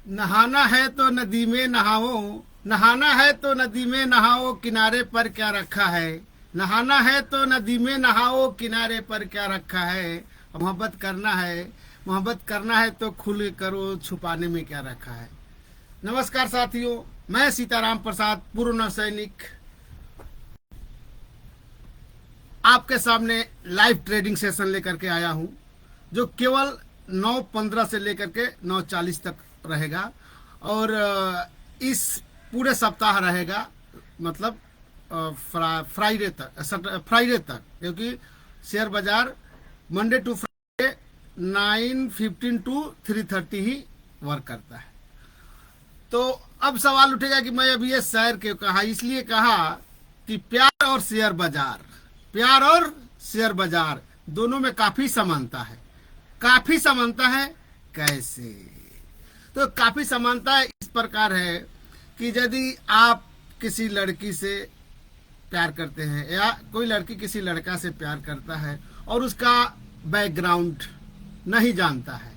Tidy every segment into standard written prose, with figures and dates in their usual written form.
नहाना है तो नदी में नहाओ, नहाना है तो नदी में नहाओ, किनारे पर क्या रखा है। नहाना है तो नदी में नहाओ, किनारे पर क्या रखा है। मोहब्बत करना है, मोहब्बत करना है तो खुले करो, छुपाने में क्या रखा है। नमस्कार साथियों, मैं सीताराम प्रसाद, पूर्व नौसैनिक, आपके सामने लाइव ट्रेडिंग सेशन लेकर के आया हूं, जो केवल 9:15 से लेकर के 9:40 तक रहेगा। और इस पूरे सप्ताह रहेगा, मतलब फ्राइडे तक, क्योंकि शेयर बाजार मंडे टू फ्राइडे 9:15 टू 3:30 ही वर्क करता है। तो अब सवाल उठेगा कि मैं अभी ये शेयर क्यों कहा। इसलिए कहा कि प्यार और शेयर बाजार, प्यार और शेयर बाजार दोनों में काफी समानता है। काफी समानता है कैसे? तो काफी समानता इस प्रकार है कि यदि आप किसी लड़की से प्यार करते हैं या कोई लड़की किसी लड़का से प्यार करता है और उसका बैकग्राउंड नहीं जानता है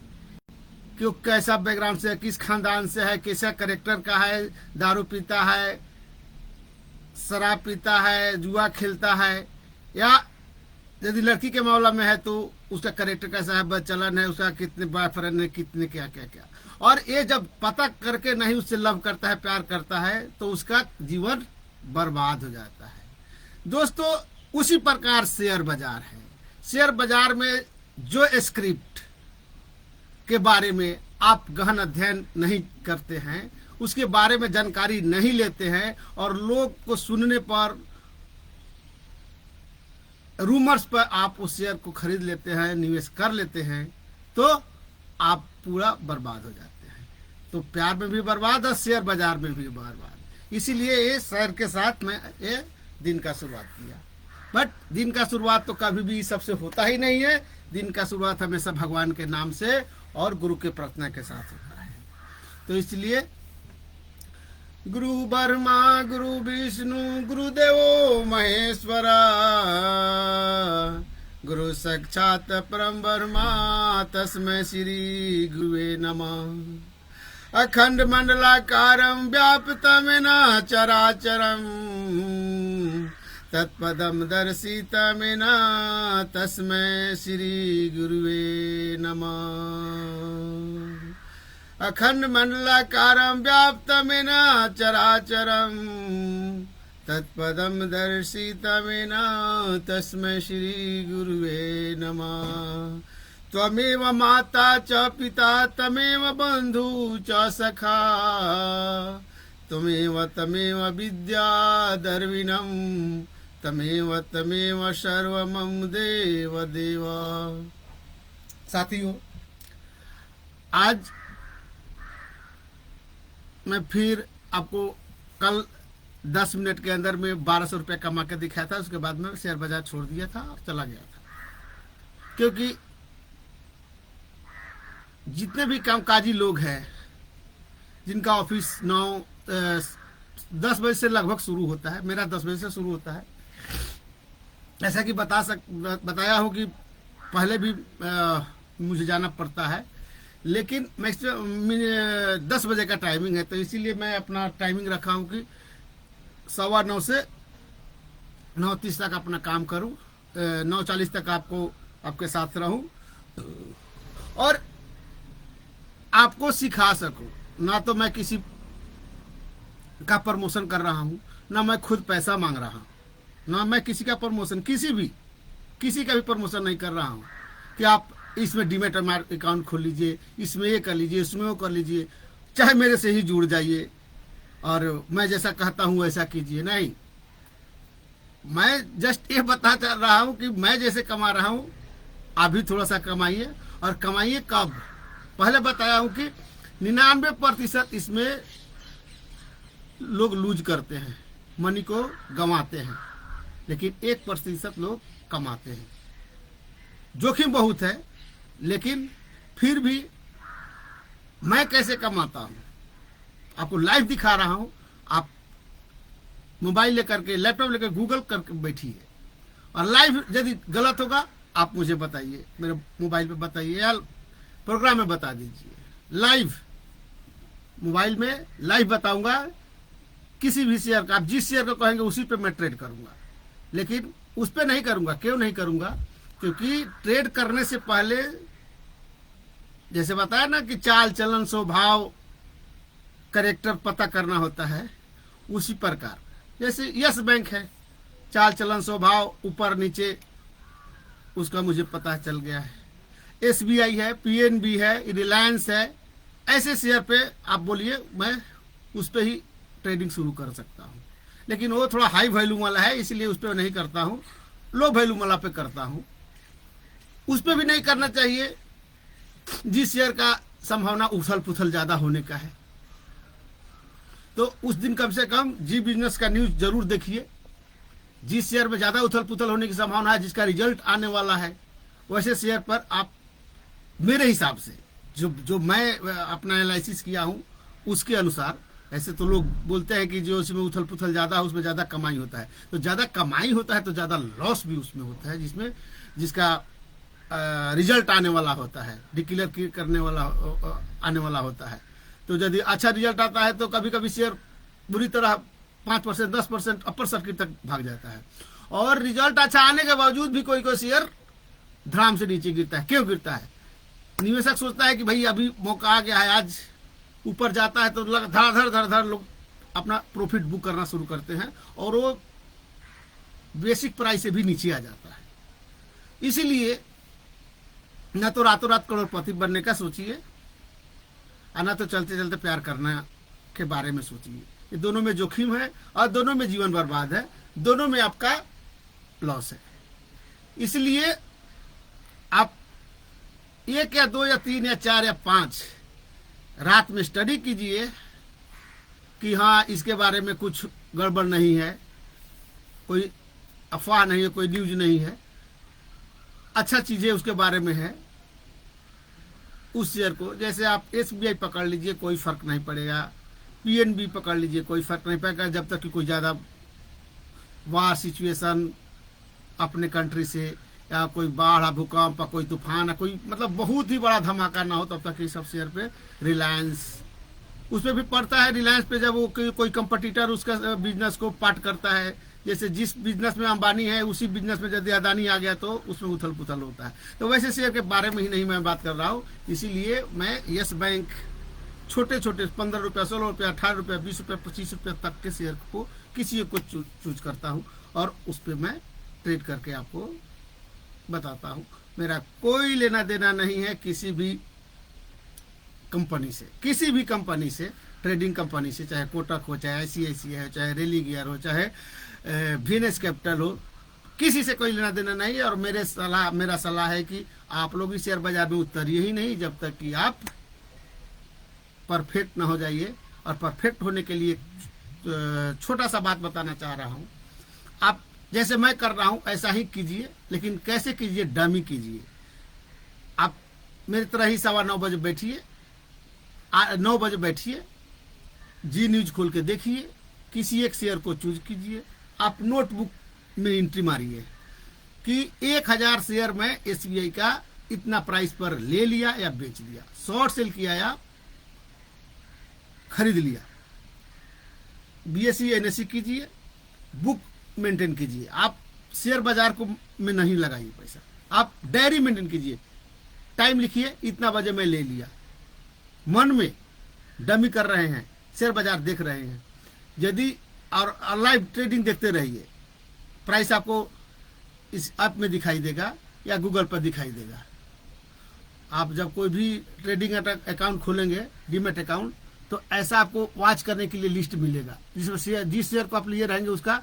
कि वो कैसा बैकग्राउंड से है, किस खानदान से है, कैसा करेक्टर का है, दारू पीता है, शराब पीता है, जुआ खेलता है, या यदि लड़की के मामला में है तो उसका करेक्टर कैसा है, बदचलन है, उसका कितने बॉयफ्रेंड है, कितने क्या क्या क्या। और ये जब पता करके नहीं उससे लव करता है, प्यार करता है, तो उसका जीवन बर्बाद हो जाता है। दोस्तों, उसी प्रकार शेयर बाजार है। शेयर बाजार में जो स्क्रिप्ट के बारे में आप गहन अध्ययन नहीं करते हैं, उसके बारे में जानकारी नहीं लेते हैं, और लोग को सुनने पर, रूमर्स पर आप उस शेयर को खरीद लेते हैं, निवेश कर लेते हैं, तो आप पूरा बर्बाद हो जाते हैं। तो प्यार में भी बर्बाद और शेयर बाजार में भी बर्बाद। इसीलिए ये शेयर के साथ मैं ये दिन का शुरुआत किया। बट दिन का शुरुआत तो कभी भी सबसे होता ही नहीं है। दिन का शुरुआत हमेशा भगवान के नाम से और गुरु के प्रार्थना के साथ होता है। तो इसलिए गुरु ब्रह्मा गुरु विष्णु गुरुदेवो महेश्वरा, गुरु साक्षात परम ब्रह्मा तस्मै श्री गुरुवे नमः। अखंड मंडलाकारं व्याप्तमेन चराचरं, तत्पदं दर्शितमेन तस्मै श्री गुरुवे नमः। अखंड मंडलाकारं व्याप्तमेन चराचरं, तत्पदं दर्शितमेन तस्मै श्री गुरुवे नमः। त्वमेव माता च पिता तमेव बंधु च सखा, त्वमेव विद्या दर्विणं, तमेव सर्वमं देव देव। साथियों, आज मैं फिर आपको कल 10 मिनट के अंदर में 1200 रुपये कमा के दिखाया था। उसके बाद में शेयर बाजार छोड़ दिया था और चला गया था, क्योंकि जितने भी कामकाजी लोग हैं जिनका ऑफिस 10 बजे से लगभग शुरू होता है, मेरा 10 बजे से शुरू होता है। ऐसा कि बताया हूँ कि पहले भी मुझे जाना पड़ता है, लेकिन मैक्सिमम 10 बजे का टाइमिंग है। तो इसीलिए मैं अपना टाइमिंग रखा हूँ कि 9:15 से 9:30 तक अपना काम करूँ, 9:40 तक आपके साथ रहूँ और आपको सिखा सकूं। ना तो मैं किसी का प्रमोशन कर रहा हूं, ना मैं खुद पैसा मांग रहा हूं, ना मैं किसी का प्रमोशन, किसी का भी प्रमोशन नहीं कर रहा हूं कि आप इसमें डीमैट अकाउंट खोल लीजिए, इसमें ये कर लीजिए, इसमें वो कर लीजिए, चाहे मेरे से ही जुड़ जाइए और मैं जैसा कहता हूं वैसा कीजिए। नहीं, मैं जस्ट ये बता चल रहा हूं कि मैं जैसे कमा रहा हूं, आप भी थोड़ा सा कमाइए। और कमाइए कब? पहले बताया हूं कि 99% इसमें लोग लूज करते हैं, मनी को गंवाते हैं, लेकिन 1% लोग कमाते हैं। जोखिम बहुत है, लेकिन फिर भी मैं कैसे कमाता हूं आपको लाइव दिखा रहा हूं। आप मोबाइल लेकर के, लैपटॉप लेकर गूगल करके बैठिए और लाइव यदि गलत होगा आप मुझे बताइए, मेरे मोबाइल पे बताइए या प्रोग्राम में बता दीजिए। लाइव मोबाइल में लाइव बताऊंगा। किसी भी शेयर का आप जिस शेयर को कहेंगे उसी पे मैं ट्रेड करूंगा, लेकिन उस पे नहीं करूंगा। क्यों नहीं करूंगा? क्योंकि ट्रेड करने से पहले जैसे बताया ना कि चाल चलन स्वभाव करेक्टर पता करना होता है, उसी प्रकार जैसे यस बैंक है, चाल चलन स्वभाव ऊपर नीचे उसका मुझे पता चल गया है। SBI है, PNB है, रिलायंस है, ऐसे शेयर पे आप बोलिए मैं उस पे ही ट्रेडिंग शुरू कर सकता हूँ। लेकिन वो थोड़ा हाई वैल्यू वाला है, इसलिए उस पर नहीं करता हूँ, लो वैल्यू वाला पे करता हूँ। उस पर भी नहीं करना चाहिए जिस शेयर का संभावना उथल पुथल ज़्यादा होने का है। तो उस दिन कम से कम जी बिजनेस का न्यूज़ जरूर देखिए। जिस शेयर में ज़्यादा उथल पुथल होने की संभावना है, जिसका रिजल्ट आने वाला है, वैसे शेयर पर आप मेरे हिसाब से जो मैं अपना एनालिसिस किया हूँ उसके अनुसार, ऐसे तो लोग बोलते हैं कि जो उसमें उथल पुथल ज़्यादा है उसमें ज़्यादा कमाई होता है, तो ज़्यादा कमाई होता है तो ज़्यादा लॉस भी उसमें होता है, जिसका रिजल्ट आने वाला होता है, डिक्लेयर करने वाला आने वाला होता है। तो यदि अच्छा रिजल्ट आता है तो कभी कभी शेयर बुरी तरह 5%, 10% अपर सर्किट तक भाग जाता है, और रिजल्ट अच्छा आने के बावजूद भी कोई कोई शेयर धड़ाम से नीचे गिरता है। क्यों गिरता है? निवेशक सोचता है कि भाई अभी मौका आ गया है, आज ऊपर जाता है तो धड़ लोग अपना प्रॉफिट बुक करना शुरू करते हैं, और वो बेसिक प्राइस से भी नीचे आ जाता है। इसीलिए न तो रातों रात करोड़पति बनने का सोचिए, और न तो चलते चलते प्यार करना के बारे में सोचिए। ये दोनों में जोखिम है और दोनों में जीवन बर्बाद है, दोनों में आपका लॉस है। इसलिए आप 1 या 2 या 3 या 4 या 5 रात में स्टडी कीजिए कि हाँ इसके बारे में कुछ गड़बड़ नहीं है, कोई अफवाह नहीं है, कोई न्यूज नहीं है, अच्छा चीज़ें उसके बारे में है। उस शेयर को जैसे आप SBI पकड़ लीजिए, कोई फर्क नहीं पड़ेगा, PNB पकड़ लीजिए, कोई फर्क नहीं पड़ेगा, जब तक कि कोई ज़्यादा वार सिचुएशन अपने कंट्री से या कोई बाढ़ भूकंप या कोई तूफान, कोई मतलब बहुत ही बड़ा धमाका ना हो, तब तक ये सब शेयर पे रिलायंस उस पर भी पड़ता है। रिलायंस पे जब वो कोई कंपटीटर उसका बिजनेस को पार्ट करता है, जैसे जिस बिजनेस में अंबानी है उसी बिजनेस में यदि अदानी आ गया तो उसमें उथल पुथल होता है। तो वैसे शेयर के बारे में ही नहीं मैं बात कर रहा हूँ, इसीलिए मैं यस बैंक छोटे छोटे 15 रुपया, 16 रुपया, 18 रुपया, 20 रुपया, 25 रुपया तक के शेयर को किसी को चूज करता हूँ, और उस पर मैं ट्रेड करके आपको बताता हूँ। मेरा कोई लेना देना नहीं है किसी भी कंपनी से, किसी भी कंपनी से, ट्रेडिंग कंपनी से, चाहे कोटक हो, चाहे ICICI हो, चाहे रेली गियर हो, चाहे VNS कैपिटल हो, किसी से कोई लेना देना नहीं है। और मेरा सलाह है कि आप लोग इस शेयर बाजार में उतरिए ही नहीं जब तक कि आप परफेक्ट ना हो जाइए। और परफेक्ट होने के लिए छोटा सा बात बताना चाह रहा हूँ, आप जैसे मैं कर रहा हूँ ऐसा ही कीजिए, लेकिन कैसे कीजिए? डमी कीजिए। आप मेरी तरह ही 9:15 बजे बैठिए, 9 बजे बैठिए, जी न्यूज खोल के देखिए, किसी एक शेयर को चूज कीजिए, आप नोटबुक में एंट्री मारिए कि 1000 शेयर में SBI का इतना प्राइस पर ले लिया या बेच लिया, शॉर्ट सेल किया या खरीद लिया। BSE NSE कीजिए, बुक मेंटेन कीजिए। आप शेयर बाजार को में नहीं लगाइए पैसा, आप डायरी मेंटेन कीजिए, टाइम लिखिए, इतना बजे मैं ले लिया। मन में डमी कर रहे हैं, शेयर बाजार देख रहे हैं, यदि और लाइव ट्रेडिंग देखते रहिए। प्राइस आपको इस ऐप में दिखाई देगा या गूगल पर दिखाई देगा। आप जब कोई भी ट्रेडिंग अकाउंट खोलेंगे, डीमेट अकाउंट, तो ऐसा आपको वॉच करने के लिए लिस्ट मिलेगा, जिसमें जिस शेयर को आप लिए रहेंगे उसका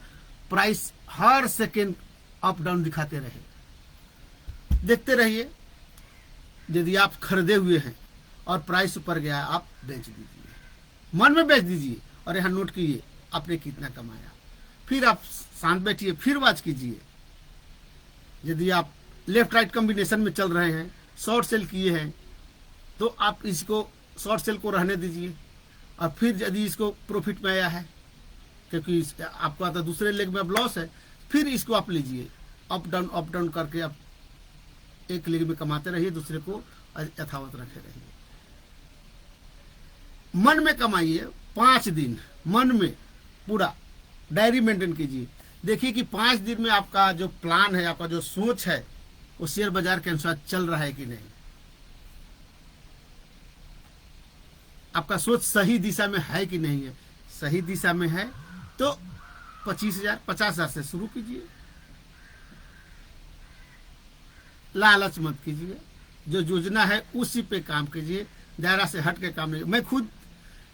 प्राइस हर सेकेंड अप डाउन दिखाते रहे। देखते रहिए, यदि आप खरीदे हुए हैं और प्राइस ऊपर गया आप बेच दीजिए, मन में बेच दीजिए, और यहाँ नोट कीजिए आपने कितना कमाया। फिर आप शांत बैठिए, फिर वॉच कीजिए। यदि आप लेफ्ट राइट कॉम्बिनेशन में चल रहे हैं, शॉर्ट सेल किए हैं, तो आप इसको शॉर्ट सेल को रहने दीजिए। और फिर यदि इसको प्रॉफिट में आया है, क्योंकि आपको आता दूसरे लेग में अब लॉस है, फिर इसको आप लीजिए, अप डाउन करके आप एक लेग में कमाते रहिए, दूसरे को यथावत रखे रहिए। मन में कमाइए 5 दिन, मन में पूरा डायरी मेंटेन कीजिए। देखिए कि 5 दिन में आपका जो प्लान है, आपका जो सोच है, वो शेयर बाजार के अनुसार चल रहा है कि नहीं। आपका सोच सही दिशा में है कि नहीं है। सही दिशा में है तो 25,000 50,000 से शुरू कीजिए। लालच मत कीजिए, जो योजना है उसी पे काम कीजिए, दायरा से हट के काम नहीं। मैं खुद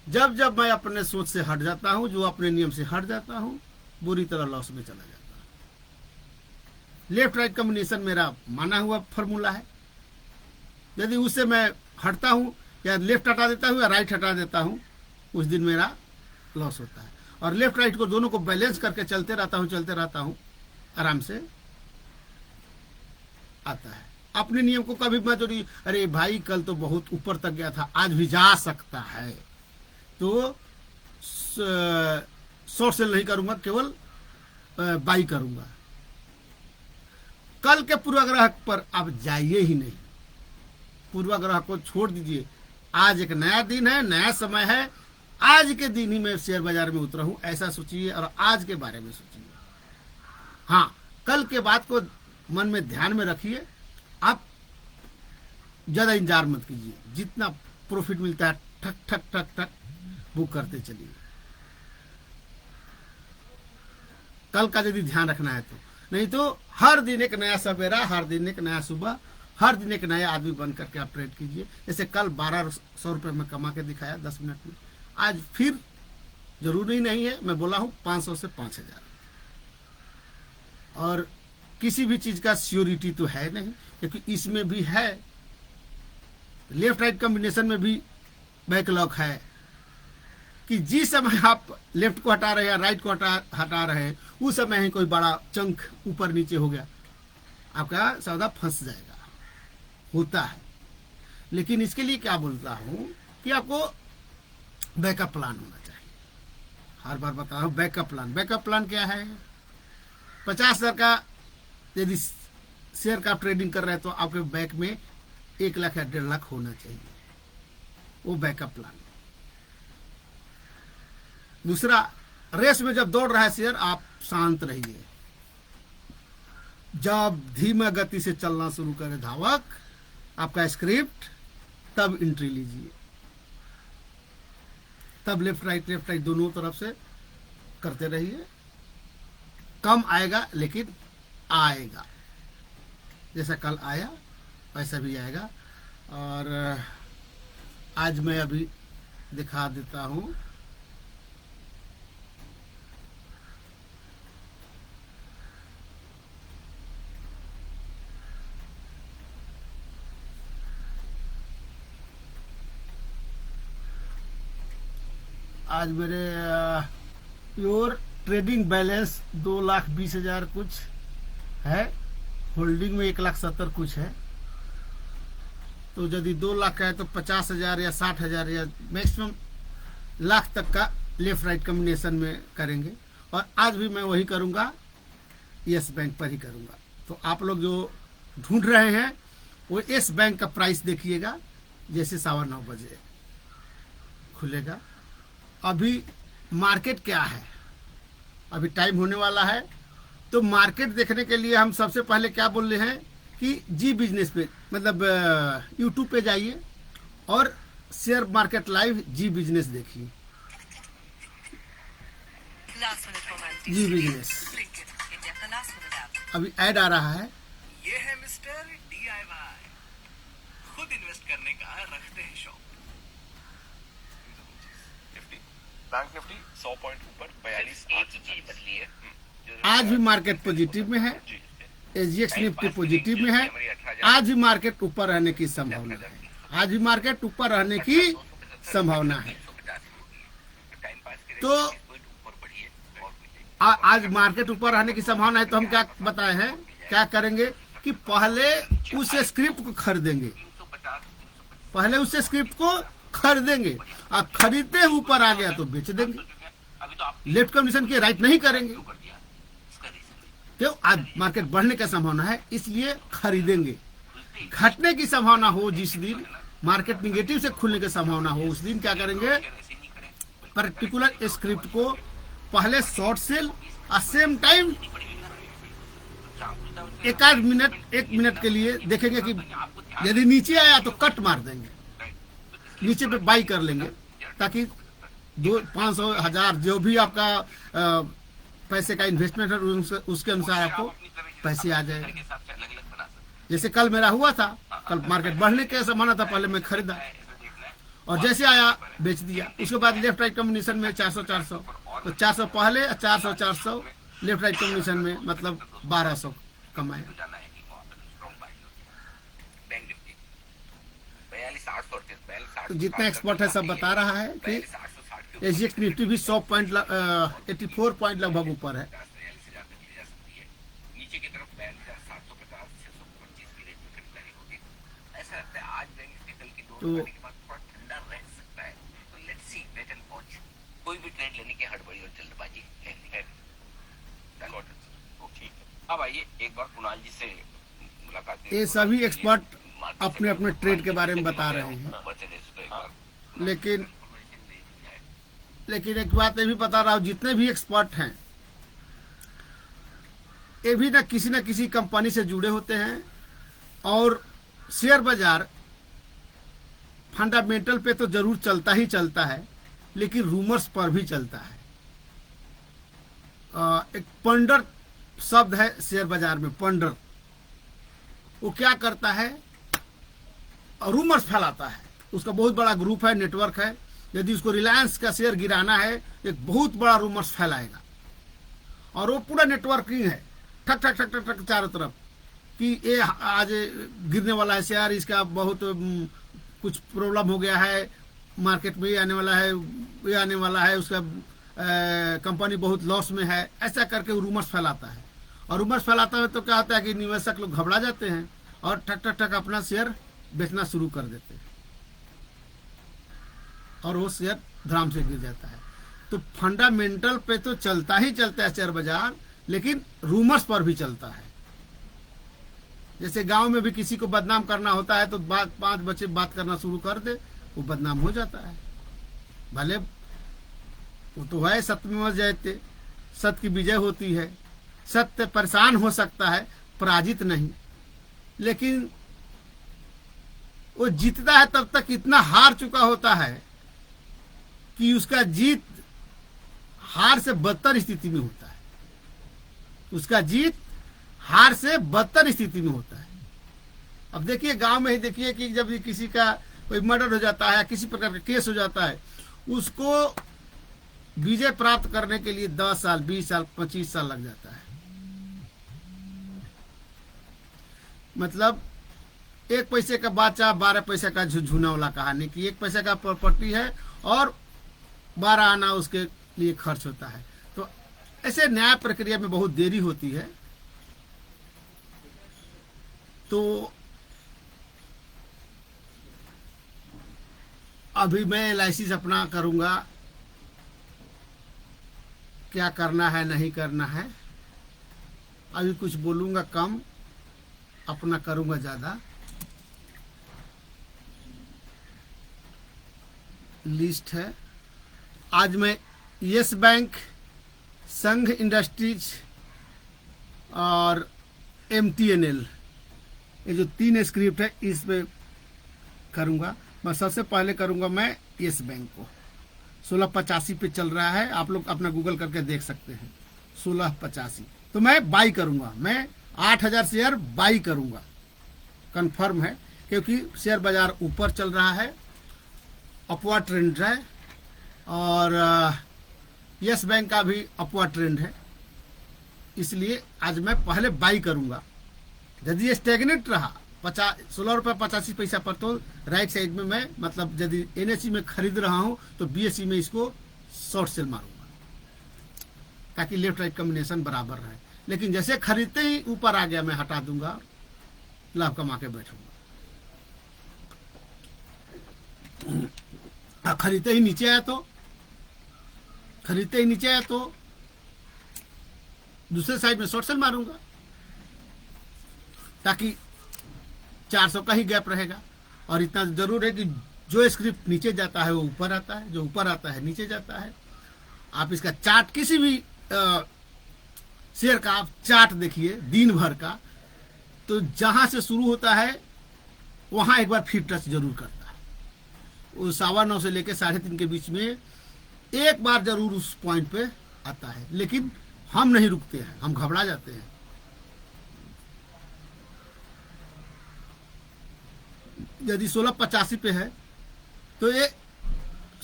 जब मैं अपने सोच से हट जाता हूं, जो अपने नियम से हट जाता हूं, बुरी तरह लॉस में चला जाता हूं। लेफ्ट राइट कॉम्बिनेशन मेरा माना हुआ फॉर्मूला है। यदि उससे मैं हटता हूं, या लेफ्ट हटा देता हूं या राइट हटा देता हूं, उस दिन मेरा लॉस होता है। और लेफ्ट राइट को दोनों को बैलेंस करके चलते रहता हूं, आराम से आता है। अपने नियम को कभी मत जोड़िए, अरे भाई कल तो बहुत ऊपर तक गया था, आज भी जा सकता है, तो शॉर्ट सेल नहीं करूंगा, केवल बाई करूंगा। कल के पूर्वाग्रह पर आप जाइए ही नहीं, पूर्वाग्रह को छोड़ दीजिए। आज एक नया दिन है, नया समय है, आज के दिन ही मैं शेयर बाजार में उतरा हूं, ऐसा सोचिए और आज के बारे में सोचिए। हाँ, कल के बात को मन में ध्यान में रखिए। आप ज्यादा इंतजार मत कीजिए, जितना प्रॉफिट मिलता है ठक ठक ठक ठक बुक करते चलिए। कल का यदि ध्यान रखना है तो, नहीं तो हर दिन एक नया सवेरा, हर दिन एक नया सुबह, हर दिन एक नया आदमी बन करके आप ट्रेड कीजिए। जैसे कल 1200 रुपये में कमा के दिखाया 10 मिनट में, आज फिर जरूरी नहीं है, मैं बोला हूं 500 से 5,000। और किसी भी चीज का श्योरिटी तो है नहीं, क्योंकि इसमें भी है, लेफ्ट राइट कॉम्बिनेशन में भी बैकलॉग है कि जिस समय आप लेफ्ट को हटा रहे हैं, राइट को हटा रहे हैं, उस समय ही कोई बड़ा चंक ऊपर नीचे हो गया, आपका सौदा फंस जाएगा, होता है। लेकिन इसके लिए क्या बोलता हूं कि आपको बैकअप प्लान होना चाहिए। हर बार बता रहा हूं, बैकअप प्लान। बैकअप प्लान क्या है? 50,000 का यदि शेयर का ट्रेडिंग कर रहे हैं तो आपके बैक में 1 लाख या 1.5 लाख होना चाहिए, वो बैकअप प्लान। दूसरा, रेस में जब दौड़ रहा है शेयर, आप शांत रहिए। जब धीमा गति से चलना शुरू करे धावक, आपका स्क्रिप्ट, तब एंट्री लीजिए, तब लेफ्ट राइट दोनों तरफ से करते रहिए। कम आएगा लेकिन आएगा, जैसा कल आया वैसा भी आएगा। और आज मैं अभी दिखा देता हूं, आज मेरे प्योर ट्रेडिंग बैलेंस 2,20,000 कुछ है, होल्डिंग में 1,70,000 कुछ है। तो यदि 2 लाख का है तो 50,000 या 60,000 या मैक्सिमम लाख तक का लेफ्ट राइट कॉम्बिनेशन में करेंगे। और आज भी मैं वही करूंगा, यस बैंक पर ही करूंगा। तो आप लोग जो ढूंढ रहे हैं वो यस बैंक का प्राइस देखिएगा, जैसे 9:15 बजे खुलेगा। अभी मार्केट क्या है, अभी टाइम होने वाला है, तो मार्केट देखने के लिए हम सबसे पहले क्या बोल रहे हैं कि जी बिजनेस पे, मतलब यूट्यूब पे जाइए और शेयर मार्केट लाइव जी बिजनेस देखिए। जी बिजनेस अभी ऐड आ रहा है। ये है मिस्टर DIY, खुद इन्वेस्ट करने का रखते हैं शौक। बैंक निफ्टी 100 पॉइंट ऊपर 42 बदली है। आज भी मार्केट पॉजिटिव में है, SGX निफ्टी पॉजिटिव में है। आज भी मार्केट ऊपर रहने की संभावना है, आज भी मार्केट ऊपर रहने की संभावना है। तो आज मार्केट ऊपर रहने की संभावना है, तो हम क्या बताए हैं, क्या करेंगे कि पहले उस स्क्रिप्ट को खरीदेंगे, पहले उस स्क्रिप्ट को खरीदेंगे, और खरीदते ऊपर आ गया तो बेच देंगे। लेफ्ट कमीशन के राइट नहीं करेंगे, क्यों? आज मार्केट बढ़ने का संभावना है, इसलिए खरीदेंगे। घटने की संभावना हो जिस दिन मार्केट निगेटिव से खुलने की संभावना हो, उस दिन क्या करेंगे, पर्टिकुलर स्क्रिप्ट को पहले शॉर्ट सेल और सेम टाइम एक मिनट के लिए देखेंगे कि यदि नीचे आया तो कट मार देंगे, नीचे पे बाई कर लेंगे, ताकि 500,000 जो भी आपका पैसे का इन्वेस्टमेंट है उसके अनुसार आपको पैसे आ जाए। जैसे कल मेरा हुआ था, कल मार्केट बढ़ने के संभावना था, पहले मैं खरीदा और जैसे आया बेच दिया। उसके बाद लेफ्ट राइट कॉम्बिनेशन में 400 तो 400 पहले 400 लेफ्ट राइट कॉम्बिनेशन में मतलब 1200 कमाया। तो जितना एक्सपर्ट है सब बता रहा है कि एसजीएक्स निफ्टी भी 100 पॉइंट 84 पॉइंट लगभग ऊपर है। तो कोई भी ट्रेड लेने की हड़बड़ी और जल्दबाजी है। अब आइए एक बार कुणाल जी से मुलाकात। ये सभी एक्सपर्ट अपने अपने ट्रेड के बारे में बता रहे हैं, लेकिन एक बात ये भी बता रहा हूँ, जितने भी एक्सपर्ट हैं ये भी ना किसी कंपनी से जुड़े होते हैं, और शेयर बाजार फंडामेंटल पे तो जरूर चलता ही चलता है, लेकिन रूमर्स पर भी चलता है। एक पंडर शब्द है शेयर बाजार में, पंडर। वो क्या करता है, रूमर्स फैलाता है। उसका बहुत बड़ा ग्रुप है, नेटवर्क है। यदि उसको रिलायंस का शेयर गिराना है, एक बहुत बड़ा रूमर्स फैलाएगा, और वो पूरा नेटवर्किंग है, ठक ठक ठक ठक ठक चारों तरफ, कि ये आज गिरने वाला है शेयर, इसका बहुत कुछ प्रॉब्लम हो गया है, मार्केट में ये आने वाला है, ये आने वाला है, उसका कंपनी बहुत लॉस में है। ऐसा करके वो रूमर्स फैलाता है, और रूमर्स फैलाता है तो क्या होता है कि निवेशक लोग घबरा जाते हैं और ठक ठक ठक अपना शेयर बेचना शुरू कर देते हैं, और वो शेयर धड़ाम से गिर जाता है। तो फंडामेंटल पे तो चलता ही चलता है शेयर बाजार, लेकिन रूमर्स पर भी चलता है। जैसे गांव में भी किसी को बदनाम करना होता है तो 5 बच्चे बात करना शुरू कर दे, वो बदनाम हो जाता है। भले वो तो है सत्यमेव जयते, सत्य की विजय होती है, सत्य परेशान हो सकता है, पराजित नहीं। लेकिन वो जीतता है तब तक इतना हार चुका होता है कि उसका जीत हार से बदतर स्थिति में होता है, उसका जीत हार से बदतर स्थिति में होता है। अब देखिए गांव में ही देखिए कि जब किसी का कोई मर्डर हो जाता है, किसी प्रकार का केस हो जाता है, उसको विजय प्राप्त करने के लिए 10 साल 20 साल 25 साल लग जाता है। मतलब 1 पैसे का बादशाह 12 पैसे का झुझुना वाला कहानी, कि 1 पैसे का प्रॉपर्टी है और 12 आना उसके लिए खर्च होता है। तो ऐसे न्याय प्रक्रिया में बहुत देरी होती है। तो अभी मैं एनालिसिस अपना करूंगा, क्या करना है नहीं करना है। अभी कुछ बोलूंगा कम, अपना करूंगा ज्यादा। लिस्ट है आज मैं यस बैंक, संघ इंडस्ट्रीज और MTNL, ये जो 3 स्क्रिप्ट है इसमें करूंगा। मैं सबसे पहले करूंगा मैं यस बैंक को। 1685 पे चल रहा है, आप लोग अपना गूगल करके देख सकते हैं 1685। तो मैं बाई करूंगा, मैं 8000 शेयर बाई करूंगा, कंफर्म है, क्योंकि शेयर बाजार ऊपर चल रहा है, अपवर्ड ट्रेंड है, और यस बैंक का भी अपवर्ड ट्रेंड है। इसलिए आज मैं पहले बाई करूंगा। यदि ये स्टेगनेट रहा 16 रुपये 85 पैसा पर, तो राइट साइड में मैं मतलब यदि NSE में खरीद रहा हूं तो BSE में इसको शॉर्ट सेल मारूंगा, ताकि लेफ्ट राइट कॉम्बिनेशन बराबर रहे। लेकिन जैसे खरीदते ही ऊपर आ गया, मैं हटा दूंगा, लाभ कमा के बैठूंगा। खरीदते ही नीचे आया तो दूसरे साइड में शॉर्ट सेल मारूंगा, ताकि 400 का ही गैप रहेगा। और इतना जरूर है कि जो स्क्रिप्ट नीचे जाता है वो ऊपर आता है, जो ऊपर आता है नीचे जाता है। आप इसका चार्ट किसी भी शेयर का आप चार्ट देखिए दिन भर का, तो जहां से शुरू होता है वहां एक बार फिर टच जरूर करता है। वो 9:15 से लेकर 3:30 के बीच में एक बार जरूर उस पॉइंट पे आता है, लेकिन हम नहीं रुकते हैं, हम घबरा जाते हैं। यदि 1685 पे है तो ये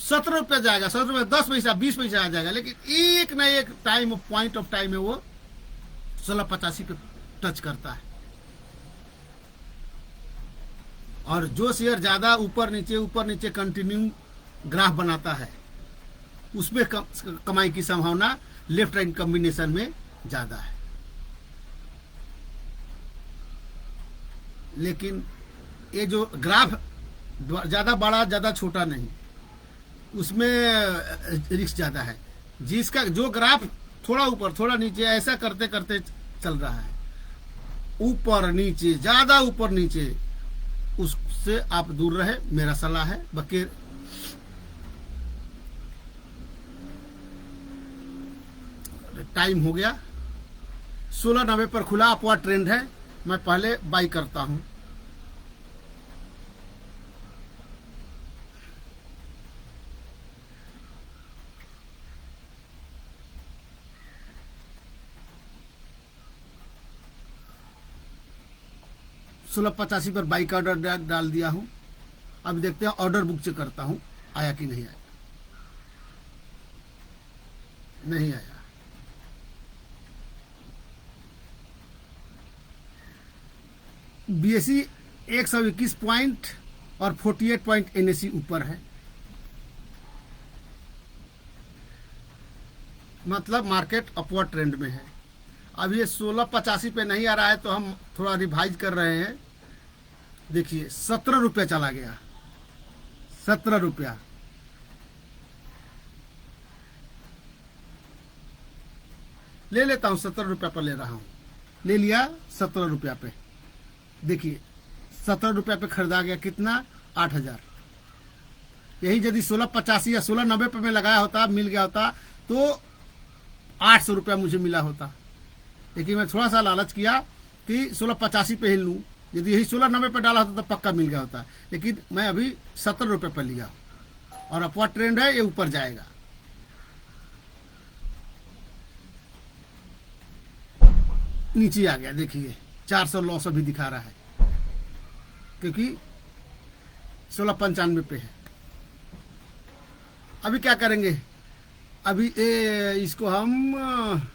17 रुपये जाएगा, 17 रुपये 10 पैसा 20 पैसा आ जाएगा, लेकिन एक न एक टाइम पॉइंट ऑफ टाइम में वो 1685 पे टच करता है। और जो शेयर ज्यादा ऊपर नीचे कंटिन्यू ग्राफ बनाता है उसमें कमाई की संभावना लेफ्ट राइट कॉम्बिनेशन में ज्यादा है। लेकिन ये जो ग्राफ ज्यादा बड़ा ज्यादा छोटा नहीं, उसमें रिस्क ज्यादा है। जिसका जो ग्राफ थोड़ा ऊपर थोड़ा नीचे ऐसा करते करते चल रहा है, ऊपर नीचे ज्यादा ऊपर नीचे, उससे आप दूर रहे, मेरा सलाह है। बाकी टाइम हो गया, 16:90 पर खुला अपवार्ड ट्रेंड है, मैं पहले बाई करता हूं। सोलह 85 पर बाई का ऑर्डर डाल दिया हूं। अब देखते हैं ऑर्डर बुक चेक करता हूं आया कि नहीं आया। नहीं आया। बीएसई 121 पॉइंट और 48 पॉइंट एनएसई ऊपर है, मतलब मार्केट अपवर्ड ट्रेंड में है। अब ये 1685 पे नहीं आ रहा है तो हम थोड़ा रिवाइज कर रहे हैं। देखिए 17 रुपया चला गया, 17 रुपया। ले लेता हूं, 17 रुपया पर ले रहा हूं, ले लिया 17 रुपया पे। देखिए 17 रुपया पे खरीदा गया, कितना 8000। यही यदि 1685 या 1690 पे मैं लगाया होता, मिल गया होता तो 800 रुपया मुझे मिला होता। लेकिन मैं थोड़ा सा लालच किया कि 1685 पे ही लूं, यदि यही 1690 पे डाला होता तो पक्का मिल गया होता। लेकिन मैं अभी 17 रुपये पर लिया और अपवर्ड ट्रेंड है, ये ऊपर जाएगा। नीचे आ गया, देखिए 400 लॉस अभी दिखा रहा है क्योंकि 1695 पे है। अभी क्या करेंगे, अभी इसको हम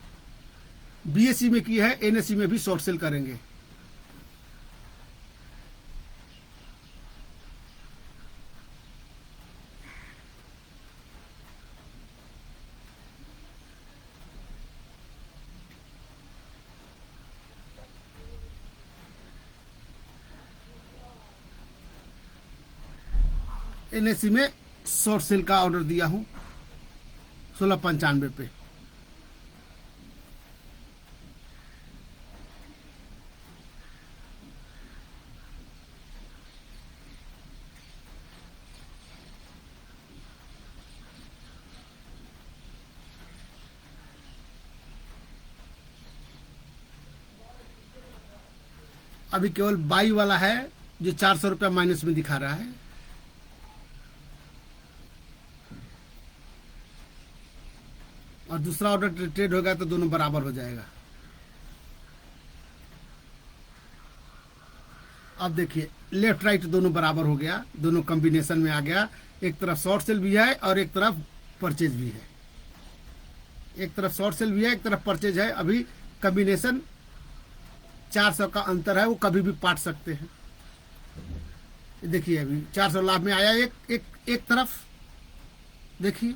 बीएससी में की है, एनएससी में भी शॉर्ट सेल करेंगे। एनएससी में शॉर्ट सेल का ऑर्डर दिया हूं 1695 पे। अभी केवल बाई वाला है जो 400 रुपया माइनस में दिखा रहा है। और दूसरा ऑर्डर ट्रेड होगा तो दोनों बराबर हो जाएगा। अब देखिए लेफ्ट राइट दोनों बराबर हो गया, दोनों कॉम्बिनेशन में आ गया। एक तरफ शॉर्ट सेल भी है और एक तरफ परचेज भी है। एक तरफ शॉर्ट सेल भी है, एक तरफ परचेज है। अभी कॉम्बिनेशन 400 का अंतर है, वो कभी भी पाट सकते हैं। देखिए अभी 400 लाभ में आया एक तरफ, देखिए।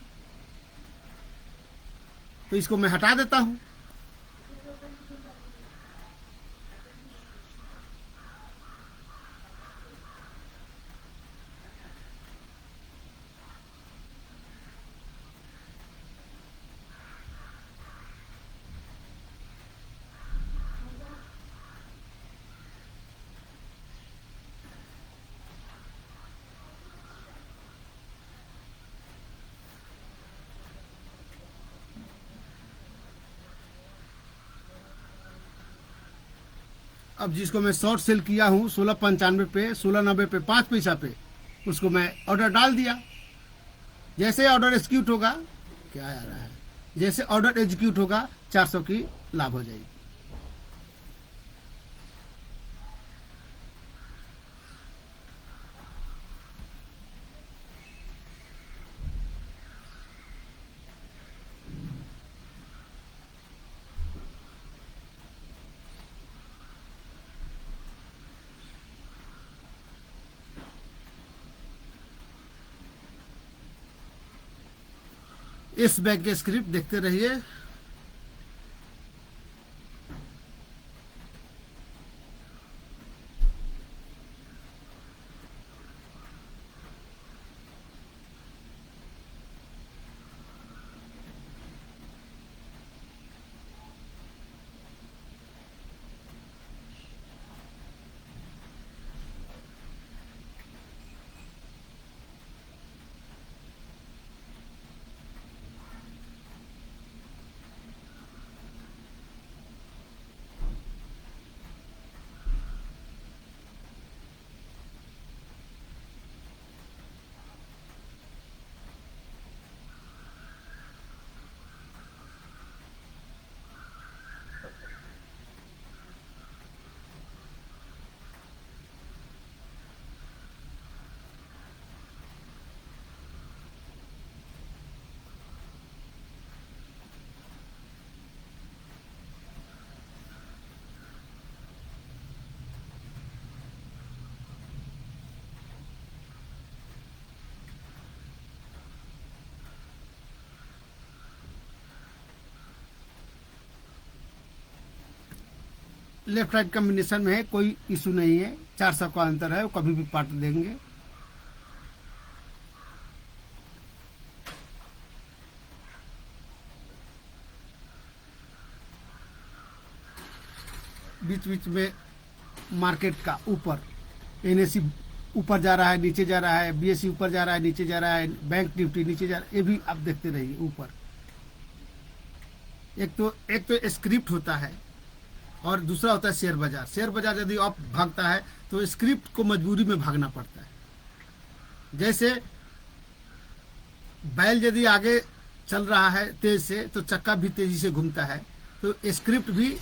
तो इसको मैं हटा देता हूं। अब जिसको मैं शॉर्ट सेल किया हूँ 1695 पे, 1690 पे, 5 पैसा पे, उसको मैं ऑर्डर डाल दिया। जैसे ऑर्डर एग्जीक्यूट होगा, क्या आ रहा है, जैसे ऑर्डर एग्जीक्यूट होगा 400 की लाभ हो जाएगी। इस बैंक के स्क्रिप्ट देखते रहिए। लेफ्ट राइट कॉम्बिनेशन में है, कोई इशू नहीं है, 400 का अंतर है, वो कभी भी पार्ट देंगे। बीच बीच में मार्केट का ऊपर एनएससी ऊपर जा रहा है, नीचे जा रहा है, बीएससी ऊपर जा रहा है, नीचे जा रहा है, बैंक निफ्टी नीचे जा रहा है, ये भी आप देखते रहिए ऊपर। एक तो स्क्रिप्ट होता है और दूसरा होता है शेयर बाजार। शेयर बाजार यदि आप भागता है तो स्क्रिप्ट को मजबूरी में भागना पड़ता है। जैसे बैल यदि आगे चल रहा है तेज से तो चक्का भी तेजी से घूमता है, तो स्क्रिप्ट भी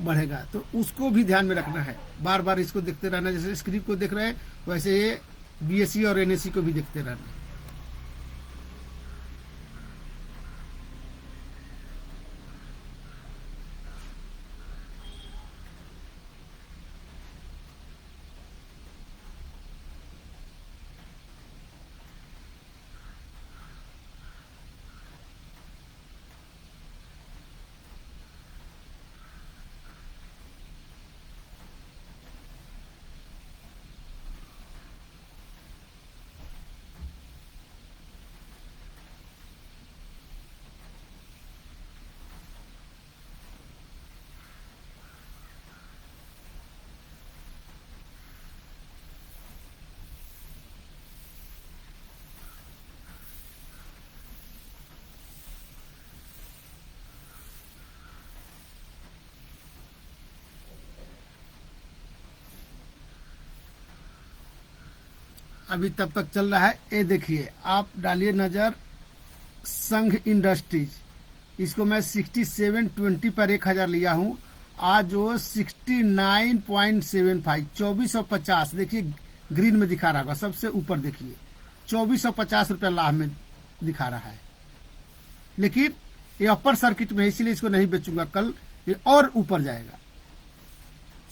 बढ़ेगा, तो उसको भी ध्यान में रखना है। बार बार इसको देखते रहना, जैसे स्क्रिप्ट को देख रहे हैं वैसे ये बीएससी और एनएससी को भी देखते रहना। अभी तब तक चल रहा है। ये देखिए, आप डालिए नजर संघ इंडस्ट्रीज, इसको मैं 67.20 पर 1000 लिया हूँ, आज वो 69.75 2450, देखिए ग्रीन में दिखा रहा होगा, सबसे ऊपर देखिए 2450 रुपया लाभ में दिखा रहा है। लेकिन ये अपर सर्किट में है, इसीलिए इसको नहीं बेचूंगा, कल ये और ऊपर जाएगा।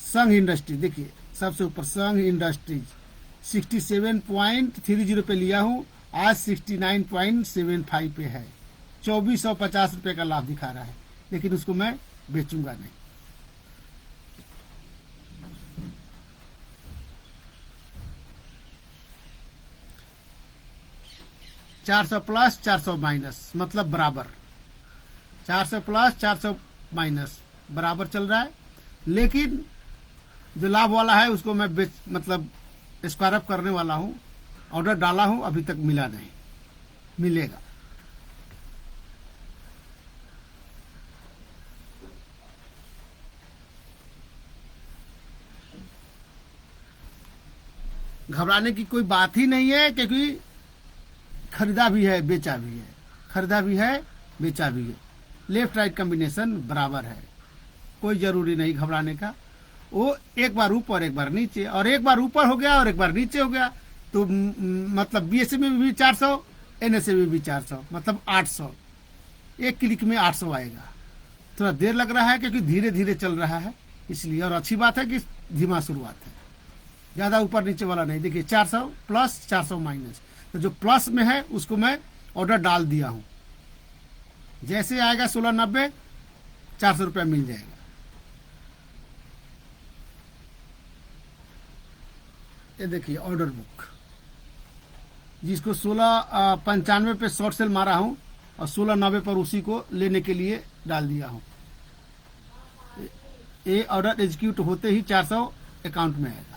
संघ इंडस्ट्री देखिए सबसे ऊपर, संघ इंडस्ट्रीज 67.30 पे लिया हूँ, आज 69.75 पे है, 2450 रुपये का लाभ दिखा रहा है, लेकिन उसको मैं बेचूंगा नहीं। $400 प्लस $400 माइनस मतलब बराबर, 400 प्लस 400 माइनस बराबर चल रहा है। लेकिन जो लाभ वाला है उसको मैं बेच मतलब स्क्वायर अप करने वाला हूँ, ऑर्डर डाला हूँ, अभी तक मिला नहीं, मिलेगा। घबराने की कोई बात ही नहीं है, क्योंकि खरीदा भी है बेचा भी है, खरीदा भी है बेचा भी है, लेफ्ट राइट कॉम्बिनेशन बराबर है, कोई जरूरी नहीं घबराने का। वो एक बार ऊपर एक बार नीचे, और एक बार ऊपर हो गया और एक बार नीचे हो गया तो मतलब बीएससी में भी 400, एनएसए में भी 400, मतलब 800, एक क्लिक में 800 आएगा। थोड़ा देर लग रहा है क्योंकि धीरे धीरे चल रहा है इसलिए, और अच्छी बात है कि धीमा शुरुआत है, ज़्यादा ऊपर नीचे वाला नहीं। देखिए 400 प्लस 400 माइनस, तो जो प्लस में है उसको मैं ऑर्डर डाल दिया हूँ, जैसे आएगा 1690 400 रुपया मिल जाएगा। ये देखिए ऑर्डर बुक, जिसको 1695 पे शॉर्ट सेल मारा हूँ और 1690 पर उसी को लेने के लिए डाल दिया हूँ। ये ऑर्डर एग्जीक्यूट होते ही 400 अकाउंट में आएगा।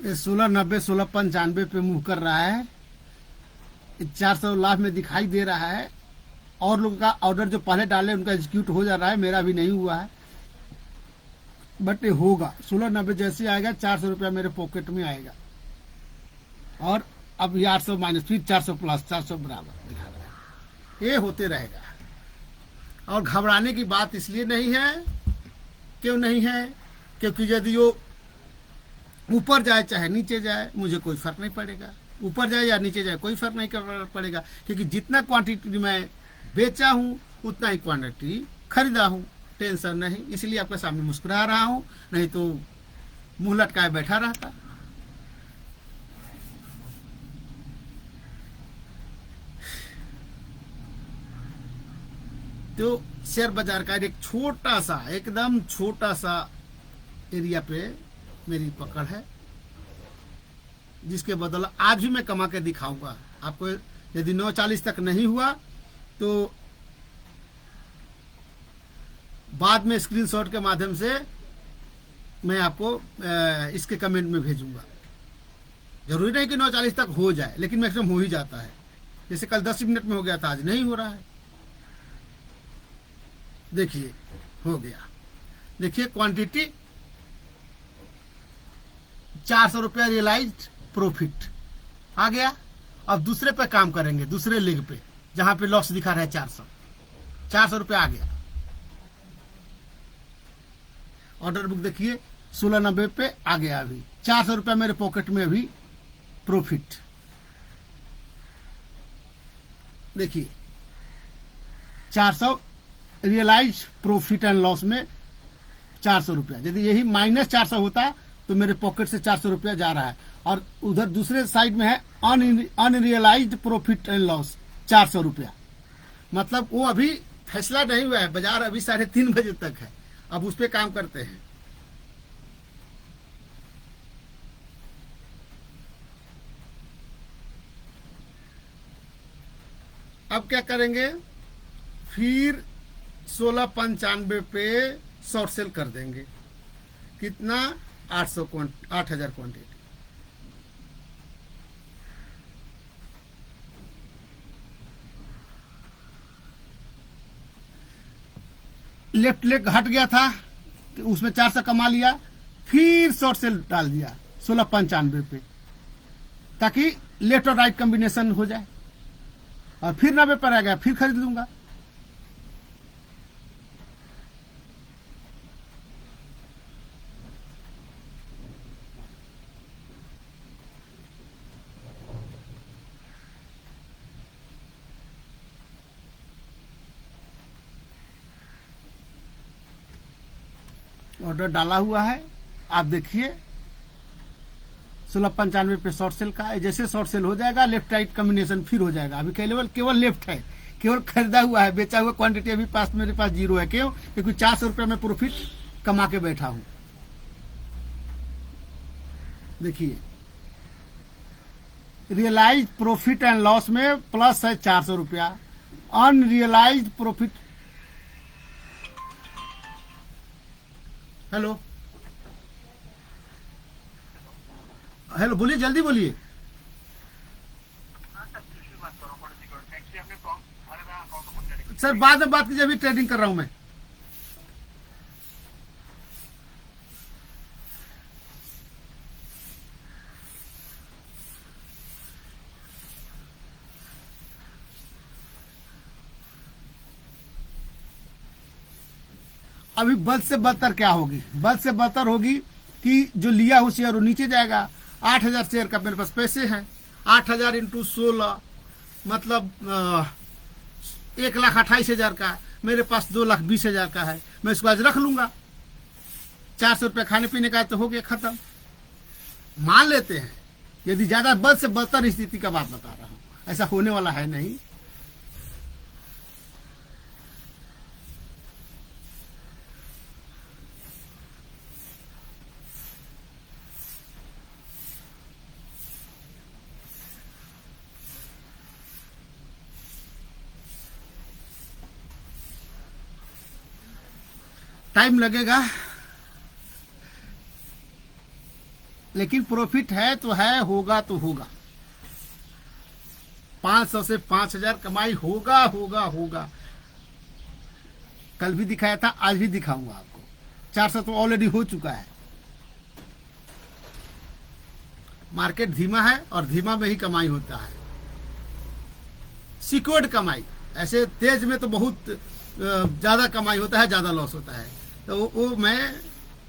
ये 1690 1695 पे मूव कर रहा है, 400 लाभ में दिखाई दे रहा है। और लोगों का ऑर्डर जो पहले डाले उनका एग्जीक्यूट हो जा रहा है, मेरा भी नहीं हुआ है, बट ये होगा। 1690 जैसे आएगा 400 रुपया मेरे पॉकेट में आएगा, और अब ये 800 माइनस, फिर 400 प्लस 400 बराबर दिखा रहा है। ये होते रहेगा, और घबराने की बात इसलिए नहीं है, क्यों नहीं है, क्योंकि यदि वो ऊपर जाए चाहे नीचे जाए मुझे कोई फर्क नहीं पड़ेगा, ऊपर जाए या नीचे जाए कोई फर्क नहीं पड़ेगा, क्योंकि जितना क्वांटिटी मैं बेचा हूँ उतना ही क्वांटिटी खरीदा हूँ, टेंशन नहीं। इसलिए आपके सामने मुस्कुरा रहा हूँ, नहीं तो मुंह लटकाए बैठा रहता। तो शेयर बाजार का एक छोटा सा, एकदम छोटा सा एरिया पे मेरी पकड़ है, जिसके बदला आज भी मैं कमा के दिखाऊंगा आपको। यदि 940 तक नहीं हुआ तो बाद में स्क्रीनशॉट के माध्यम से मैं आपको इसके कमेंट में भेजूंगा। जरूरी नहीं कि 940 तक हो जाए, लेकिन मैक्सिमम हो ही जाता है। जैसे कल 10 मिनट में हो गया था, आज नहीं हो रहा है। देखिए हो गया, देखिए क्वांटिटी 400 रुपया रियलाइज्ड प्रॉफिट आ गया। अब दूसरे पे काम करेंगे, दूसरे लेग पे जहां पे लॉस दिखा रहा है 400 रुपया आ गया। ऑर्डर बुक देखिए 1690 पे आ गया, अभी 400 रुपया मेरे पॉकेट में अभी प्रॉफिट। देखिए 400 रियलाइज प्रॉफिट एंड लॉस में 400 रुपया। यदि यही माइनस 400 होता तो मेरे पॉकेट से 400 रुपया जा रहा है, और उधर दूसरे साइड में है अनरियलाइज्ड प्रॉफिट एंड लॉस 400 रुपया। मतलब वो अभी फैसला नहीं हुआ है, बाजार अभी 3:30 बजे तक है, अब उस पर काम करते हैं। अब क्या करेंगे, फिर 1695 पे शॉर्ट सेल कर देंगे। कितना, 8000 क्वांटिटी। लेफ्ट लेग हट गया था, उसमें 400 कमा लिया, फिर शॉर्ट सेल डाल दिया 1695 पे, ताकि लेफ्ट और राइट कॉम्बिनेशन हो जाए, और फिर 90 पर आ गया, फिर खरीद लूंगा। ऑर्डर डाला हुआ है, आप देखिए 1695 पे शॉर्ट सेल का है। जैसे शॉर्ट सेल हो जाएगा, लेफ्ट राइट कॉम्बिनेशन फिर हो जाएगा। अभी केवल लेफ्ट है, केवल खरीदा हुआ है, बेचा हुआ क्वांटिटी अभी पास मेरे पास जीरो है। क्यों? क्योंकि 400 रुपये में प्रॉफिट कमा के बैठा हूं। देखिए, रियलाइज प्रॉफिट एंड लॉस में प्लस है 400 रुपया, अनरियलाइज प्रॉफिट। हेलो हेलो, बोलिए, जल्दी बोलिए। सर बाद में बात कीजिए, अभी ट्रेडिंग कर रहा हूं मैं। अभी बद से बदतर क्या होगी? बद से बदतर होगी कि जो लिया हो शेयर वो नीचे जाएगा। 8,000 शेयर का मेरे पास पैसे हैं, 8,000 इंटू 16 मतलब 1,28,000 का। मेरे पास 2,20,000 का है, मैं इसको आज रख लूंगा। 400 रुपये खाने पीने का तो हो गया खत्म। मान लेते हैं, यदि ज्यादा बद से बदतर स्थिति का बात बता रहा हूं, ऐसा होने वाला है नहीं। टाइम लगेगा, लेकिन प्रॉफिट है तो है, होगा तो होगा। 500 से 5,000 कमाई होगा होगा होगा। कल भी दिखाया था, आज भी दिखाऊंगा आपको। 400 तो ऑलरेडी हो चुका है। मार्केट धीमा है और धीमा में ही कमाई होता है, सिक्योर्ड कमाई। ऐसे तेज में तो बहुत ज्यादा कमाई होता है, ज्यादा लॉस होता है। तो वो मैं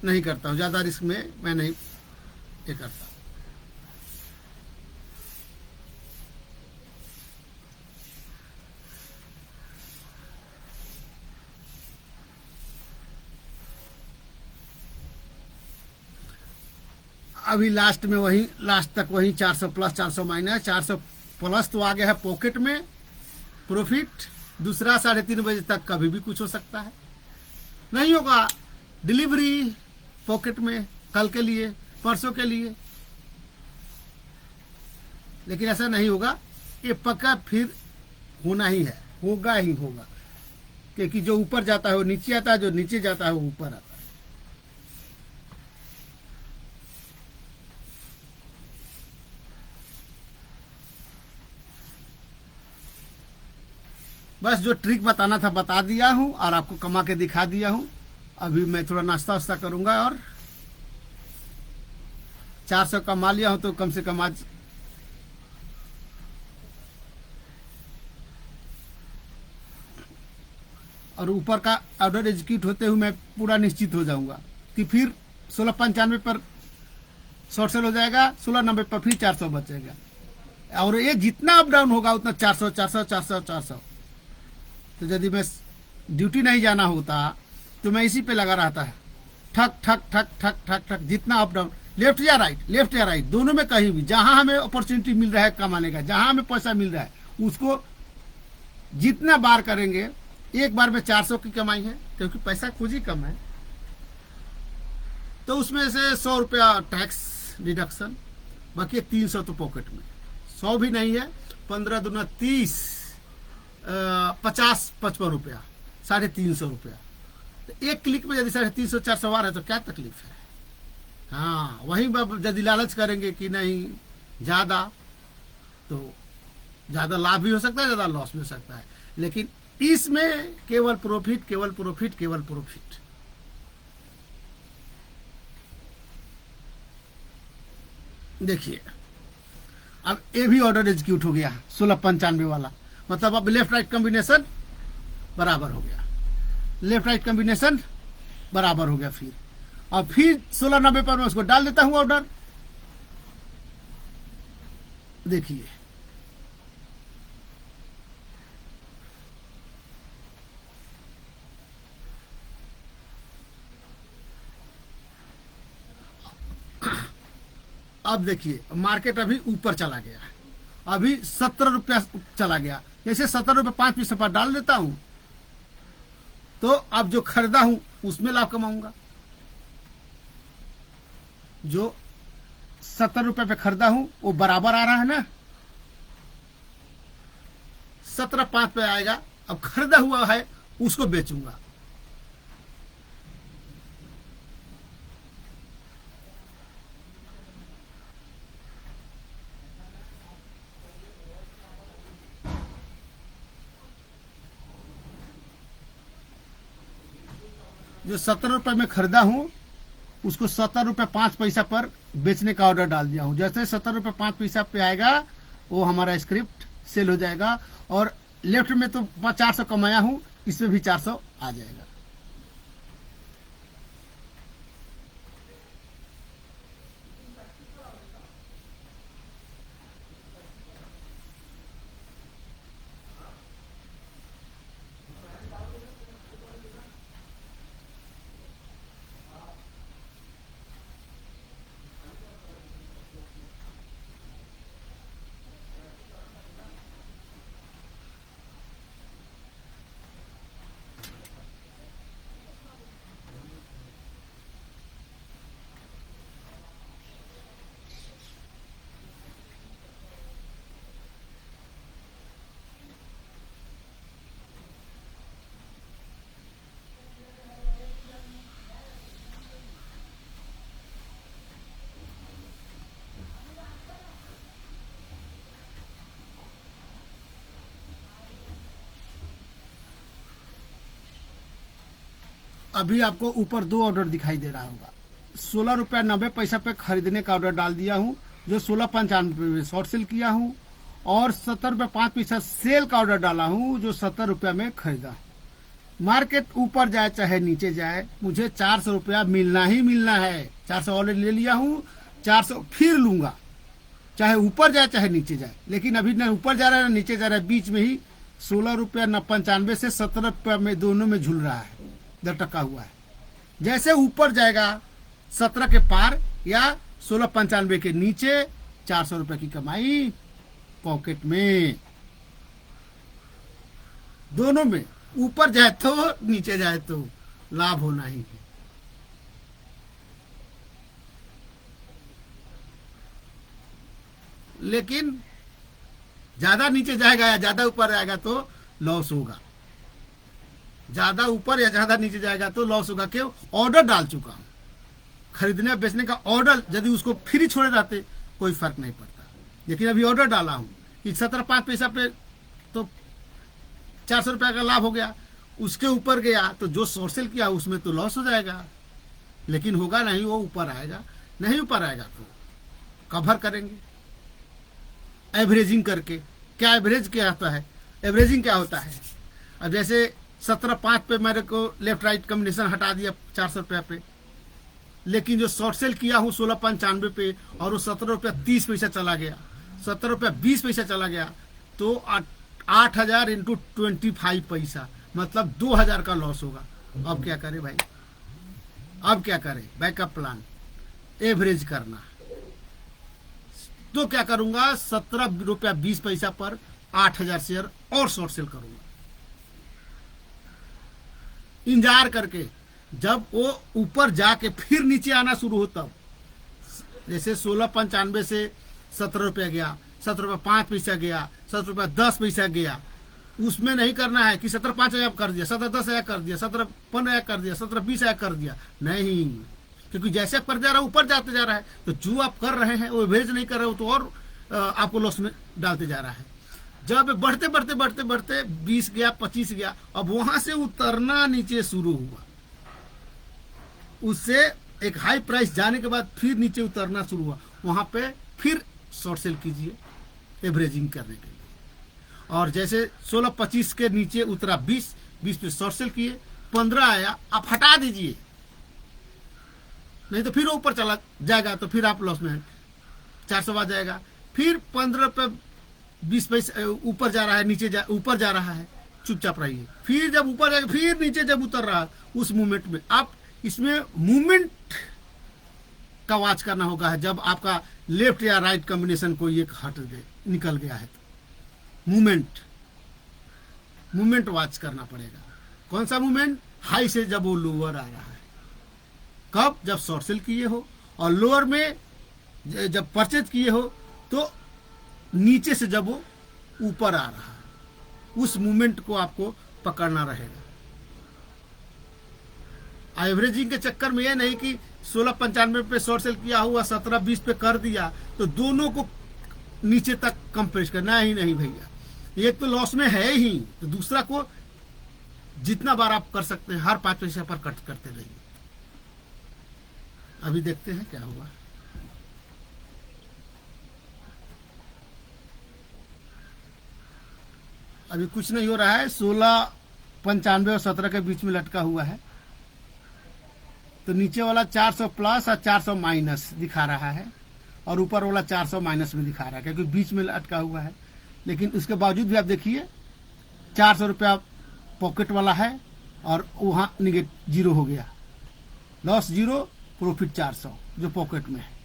नहीं करता हूँ, ज्यादा रिस्क में मैं नहीं ये करता। अभी लास्ट में वही, लास्ट तक वही 400 प्लस 400 माइनस 400 प्लस तो आ गया है पॉकेट में प्रॉफिट। दूसरा 3:30 बजे तक कभी भी कुछ हो सकता है, नहीं होगा। डिलीवरी पॉकेट में कल के लिए, परसों के लिए, लेकिन ऐसा नहीं होगा। ये पक्का फिर होना ही है, होगा ही होगा। क्योंकि जो ऊपर जाता है वो नीचे आता है, जो नीचे जाता है वो ऊपर आता है। बस जो ट्रिक बताना था बता दिया हूं और आपको कमा के दिखा दिया हूं। अभी मैं थोड़ा नाश्ता वास्ता करूंगा और 400 कमा लिया हूं तो कम से कम आज और ऊपर का ऑर्डर एग्जीक्यूट होते हुए मैं पूरा निश्चित हो जाऊंगा कि फिर 1695 पर शॉर्ट सेल हो जाएगा, 1690 पर फिर 400 बचेगा। और ये जितना अप डाउन होगा उतना 400 400 400 400। तो यदि मैं ड्यूटी नहीं जाना होता तो मैं इसी पे लगा रहता है, ठक ठक ठक ठक ठक ठक। जितना अप डाउन, लेफ्ट या राइट दोनों में कहीं भी जहां हमें अपॉर्चुनिटी मिल रहा है कमाने का, जहां हमें पैसा मिल रहा है, उसको जितना बार करेंगे। एक बार में 400 की कमाई है क्योंकि पैसा कुछ ही कम है, तो उसमें से 100 रुपया टैक्स डिडक्शन, बाकी 300 तो पॉकेट में। 100 भी नहीं है, 15 दूना 30, 50-55 रुपया, 350 रुपया। तो एक क्लिक में यदि 350 400 आ रहा है तो क्या तकलीफ है? हाँ, वहीं यदि लालच करेंगे कि नहीं ज्यादा, तो ज्यादा लाभ भी हो सकता है, ज्यादा लॉस भी हो सकता है। लेकिन इसमें केवल प्रॉफिट, केवल प्रॉफिट, केवल प्रॉफिट। देखिए, अब ये भी ऑर्डर एग्जीक्यूट हो गया 1695 वाला, मतलब अब लेफ्ट राइट कॉम्बिनेशन बराबर हो गया, लेफ्ट राइट कॉम्बिनेशन बराबर हो गया। फिर 1690 पर मैं उसको डाल देता हूं ऑर्डर। देखिए, अब देखिए मार्केट अभी ऊपर चला गया, अभी 17 रुपया चला गया। जैसे 17 रुपये 5 पैसे पर डाल देता हूं, तो अब जो खरीदा हूं उसमें लाभ कमाऊंगा। जो 70 रुपये पे खरीदा हूं वो बराबर आ रहा है ना, 17.5 पे आएगा। अब खरीदा हुआ है उसको बेचूंगा। जो 17 रुपये में खरीदा हूं उसको 17 रुपये 5 पैसा पर बेचने का ऑर्डर डाल दिया हूं। जैसे 17 रुपये 5 पैसा पे आएगा वो हमारा स्क्रिप्ट सेल हो जाएगा। और लेफ्ट में तो 400 कमाया हूं, इसमें भी 400 आ जाएगा। अभी आपको ऊपर 2 ऑर्डर दिखाई दे रहा होगा। 16 रुपया 90 पैसा पे खरीदने का ऑर्डर डाल दिया हूं, जो 16.95 में शॉर्ट सेल किया हूं। और 70 रुपये 5 पैसा सेल का ऑर्डर डाला हूं, जो 70 रुपया में खरीदा। मार्केट ऊपर जाए चाहे नीचे जाए, मुझे 400 रुपया मिलना ही मिलना है। 400 ऑलरेडी ले लिया हूं, 400 फिर लूंगा, चाहे ऊपर जाए चाहे नीचे जाए। लेकिन अभी न ऊपर जा रहा है ना नीचे जा रहा है, बीच में ही 16 रुपया 95 से 17 रुपया में दोनों में झूल रहा है, टका हुआ है। जैसे ऊपर जाएगा 17 के पार या 16.95 के नीचे, 400 रुपये की कमाई पॉकेट में। दोनों में ऊपर जाए तो नीचे जाए तो लाभ होना ही है। लेकिन ज्यादा नीचे जाएगा या ज्यादा ऊपर जाएगा तो लॉस होगा। ज्यादा ऊपर या ज्यादा नीचे जाएगा तो लॉस होगा। क्यों? ऑर्डर डाल चुका हूं, खरीदने बेचने का ऑर्डर। यदि उसको फ्री छोड़े रहते कोई फर्क नहीं पड़ता, लेकिन अभी ऑर्डर डाला हूं कि 17.5 पैसा पे तो 400 रुपया का लाभ हो गया। उसके ऊपर गया तो जो शॉर्ट सेल किया उसमें तो लॉस हो जाएगा। लेकिन होगा नहीं, वो ऊपर आएगा। नहीं ऊपर आएगा तो कवर करेंगे एवरेजिंग करके। क्या एवरेज क्या होता है? एवरेजिंग क्या होता है? अब जैसे 17.5 पे मेरे को लेफ्ट राइट कॉम्बिनेशन हटा दिया 400 रुपया पे, लेकिन जो शॉर्ट सेल किया हूँ 16.95 पे और वो 17 रुपया 30 पैसा चला गया, 17 रुपया 20 पैसा चला गया, तो 8,000 इंटू 25 पैसा मतलब 2,000 का लॉस होगा। अब क्या करें भाई? अब क्या करें? बैकअप प्लान एवरेज करना। तो क्या करूंगा? 17 रुपया 20 पैसा पर 8,000 शेयर और शॉर्ट सेल करूंगा, इंतजार करके। जब वो ऊपर जाके फिर नीचे आना शुरू हो तब, जैसे 16.95 से 17 रुपया गया, 17 रुपया 5 पैसा गया, 17 रुपया 10 पैसा गया, उसमें नहीं करना है कि 17 5,000 कर दिया, 17 10,000 कर दिया, 17 15,000 कर दिया, 17 20,000 कर दिया। नहीं, क्योंकि जैसे आप कर जा रहा है ऊपर जाते जा रहा है, तो जो आप कर रहे हैं वो एवरेज नहीं कर रहे हो तो और आपको लॉस में डालते जा रहा है। जब बढ़ते बढ़ते बढ़ते बढ़ते 20 गया, 25 गया, अब वहां से उतरना नीचे शुरू हुआ। उससे एक हाई प्राइस जाने के बाद फिर नीचे उतरना शुरू हुआ। वहां पे फिर शॉर्ट सेल कीजिए एवरेजिंग करने के लिए। और जैसे 16-25 के नीचे उतरा 20 पे शॉर्ट सेल किए, 15 आया, आप हटा दीजिए, नहीं तो फिर ऊपर चला जाएगा तो फिर आप लॉस में हैं, 400 आ जाएगा। फिर 15 पे 20 पैसे ऊपर जा रहा है, नीचे ऊपर जा रहा है, चुपचाप रहिए। फिर जब ऊपर जाएगा, फिर नीचे जब उतर रहा है, उस मूवमेंट में आप, इसमें मूवमेंट का वॉच करना होगा। जब आपका लेफ्ट या राइट कॉम्बिनेशन कोई एक हट गए, निकल गया है तो मूवमेंट मूवमेंट वॉच करना पड़ेगा। कौन सा मूवमेंट? हाई से जब वो लोअर आ रहा है। कब? जब शॉर्ट सेल किए हो, और लोअर में जब परचेज किए हो तो नीचे से जब वो ऊपर आ रहा है, उस मूवमेंट को आपको पकड़ना रहेगा। एवरेजिंग के चक्कर में ये नहीं कि 16.95 पे शॉर्ट सेल किया हुआ 17.20 पे कर दिया तो दोनों को नीचे तक कंप्रेस करना ही नहीं भैया। एक तो लॉस में है ही, तो दूसरा को जितना बार आप कर सकते हैं हर 5 पैसे पर कट करते रहिए। अभी देखते हैं क्या हुआ। अभी कुछ नहीं हो रहा है, 16.95 और 17 के बीच में लटका हुआ है। तो नीचे वाला 400 प्लस और 400 माइनस दिखा रहा है, और ऊपर वाला 400 माइनस में दिखा रहा है, क्योंकि बीच में लटका हुआ है। लेकिन उसके बावजूद भी आप देखिए 400 रुपया पॉकेट वाला है, और वहाँ निगेटिव जीरो हो गया। लॉस जीरो, प्रॉफिट 400 जो पॉकेट में है।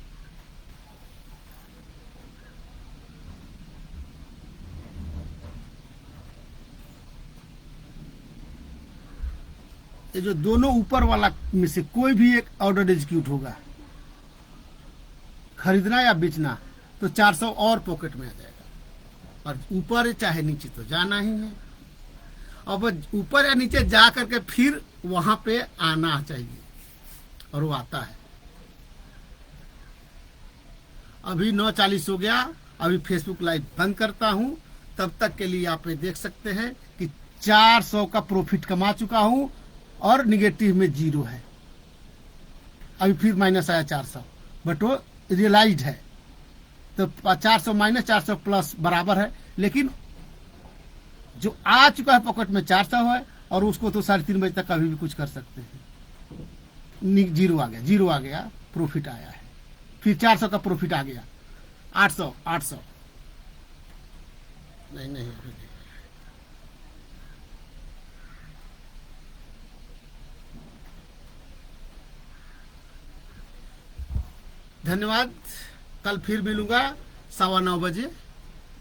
ये जो दोनों ऊपर वाला में से कोई भी एक ऑर्डर एग्जीक्यूट होगा, खरीदना या बेचना, तो 400 और पॉकेट में आ जाएगा। और ऊपर चाहे नीचे तो जाना ही है। अब ऊपर या नीचे जा करके फिर वहां पे आना चाहिए, और वो आता है। अभी 9:40 हो गया। अभी फेसबुक लाइव बंद करता हूं। तब तक के लिए आप ये देख सकते हैं कि 400 का प्रॉफिट कमा चुका हूं, और निगेटिव में जीरो है। अभी फिर माइनस आया 400, बट वो रियलाइज्ड है। तो 400 माइनस 400 प्लस बराबर है। लेकिन जो आ चुका है पॉकेट में 400 है, और उसको तो 3:30 बजे तक कभी भी कुछ कर सकते हैं। जीरो आ गया, जीरो आ गया, प्रॉफिट आया है। फिर 400 का प्रॉफिट आ गया। 800 नहीं। धन्यवाद। कल फिर मिलूंगा 9:15 बजे।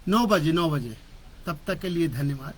9 बजे। तब तक के लिए धन्यवाद।